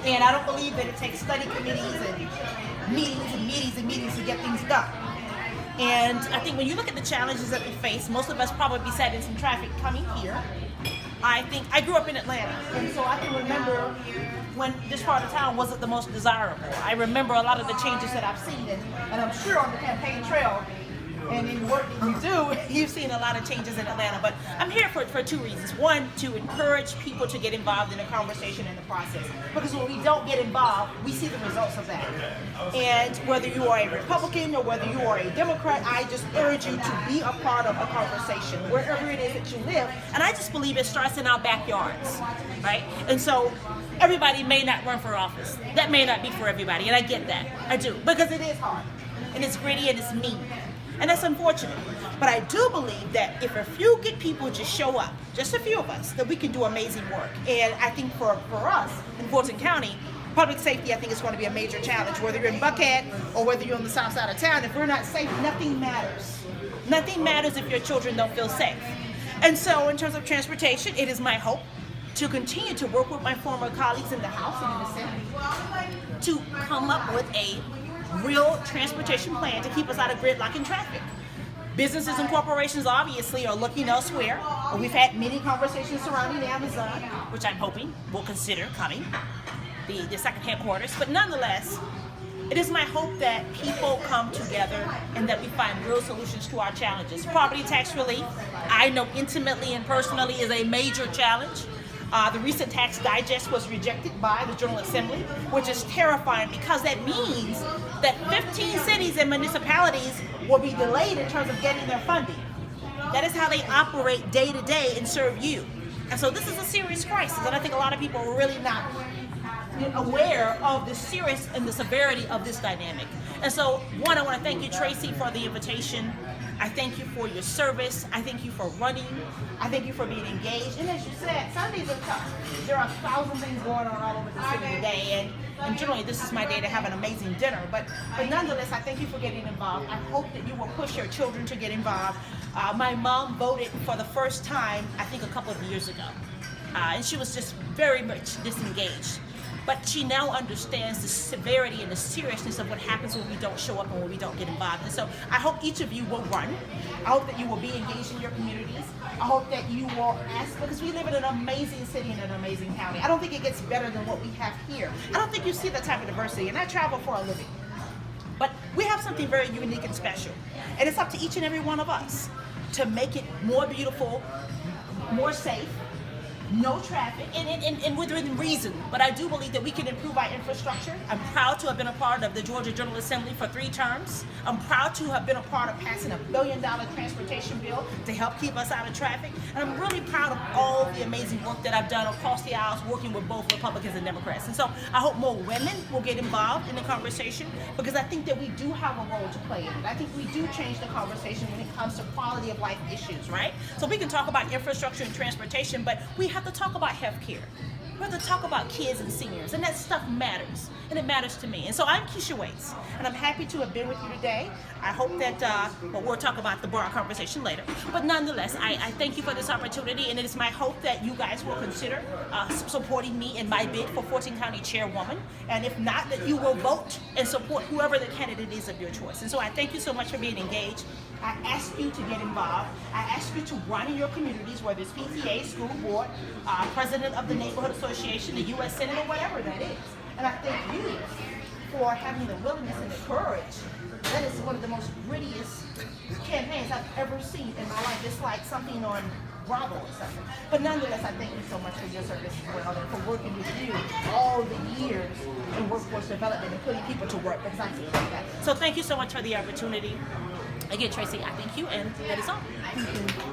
And I don't believe that it takes study committees and meetings to get things done. And I think when you look at the challenges that we face, most of us probably sat in some traffic coming here. I think I grew up in Atlanta, and so I can remember when this part of town wasn't the most desirable. I remember a lot of the changes that I've seen, and I'm sure on the campaign trail and in the work that you do, you've seen a lot of changes in Atlanta. But I'm here for two reasons. One, to encourage people to get involved in the conversation and the process. Because when we don't get involved, we see the results of that. And whether you are a Republican or whether you are a Democrat, I just urge you to be a part of the conversation, wherever it is that you live. And I just believe it starts in our backyards, right? And so everybody may not run for office. That may not be for everybody, and I get that. I do, because it is hard, and it's gritty, and it's mean. And that's unfortunate. But I do believe that if a few good people just show up, just a few of us, that we can do amazing work. And I think for us in Fulton County, public safety, I think, is going to be a major challenge. Whether you're in Buckhead or whether you're on the south side of town, if we're not safe, nothing matters. Nothing matters if your children don't feel safe. And so in terms of transportation, it is my hope to continue to work with my former colleagues in the House and in the Senate to come up with a real transportation plan to keep us out of gridlock and traffic. Businesses and corporations obviously are looking elsewhere. We've had many conversations surrounding Amazon, which I'm hoping will consider coming, the second headquarters. But nonetheless, it is my hope that people come together and that we find real solutions to our challenges. Property tax relief, I know intimately and personally, is a major challenge. The recent tax digest was rejected by the General Assembly, which is terrifying because that means that 15 cities and municipalities will be delayed in terms of getting their funding. That is how they operate day to day and serve you. And so this is a serious crisis, and I think a lot of people are really not aware of the serious and the severity of this dynamic. And so, one, I want to thank you, Tracy, for the invitation. I thank you for your service. I thank you for running. I thank you for being engaged. And as you said, Sundays are tough. There are 1,000 things going on all over the city today, and generally this is my day to have an amazing dinner. But nonetheless, I thank you for getting involved. I hope that you will push your children to get involved. My mom voted for the first time, I think, a couple of years ago. And she was just very much disengaged. But she now understands the severity and the seriousness of what happens when we don't show up and when we don't get involved. And so I hope each of you will run. I hope that you will be engaged in your communities. I hope that you will ask, because we live in an amazing city and an amazing county. I don't think it gets better than what we have here. I don't think you see that type of diversity, and I travel for a living. But we have something very unique and special. And it's up to each and every one of us to make it more beautiful, more safe, no traffic, and within reason. But I do believe that we can improve our infrastructure. I'm proud to have been a part of the Georgia General Assembly for 3 terms. I'm proud to have been a part of passing a $1 billion transportation bill to help keep us out of traffic. And I'm really proud of all the amazing work that I've done across the aisles working with both Republicans and Democrats. And so I hope more women will get involved in the conversation, because I think that we do have a role to play in it. I think we do change the conversation when it comes to quality of life issues, right? So we can talk about infrastructure and transportation, but we have to talk about health care. We have to talk about kids and seniors, and that stuff matters, and it matters to me. And so I'm Keisha Waits, and I'm happy to have been with you today. I hope that, well, we'll talk about the broad conversation later. But nonetheless, I thank you for this opportunity, and it is my hope that you guys will consider supporting me in my bid for Fulton County Chairwoman. And if not, that you will vote and support whoever the candidate is of your choice. And so I thank you so much for being engaged. I ask you to get involved. I ask you to run in your communities, whether it's PTA, school board, president of the neighborhood association, the U.S. Senate, or whatever that is. And I thank you for having the willingness and the courage. That is one of the most grittiest campaigns I've ever seen in my life. It's like something on Bravo or something. But nonetheless, I thank you so much for your service as well, and for working with you all the years in workforce development and putting people to work, because I support that. So thank you so much for the opportunity. Again, Tracy, I thank you, and that is all. Thank you.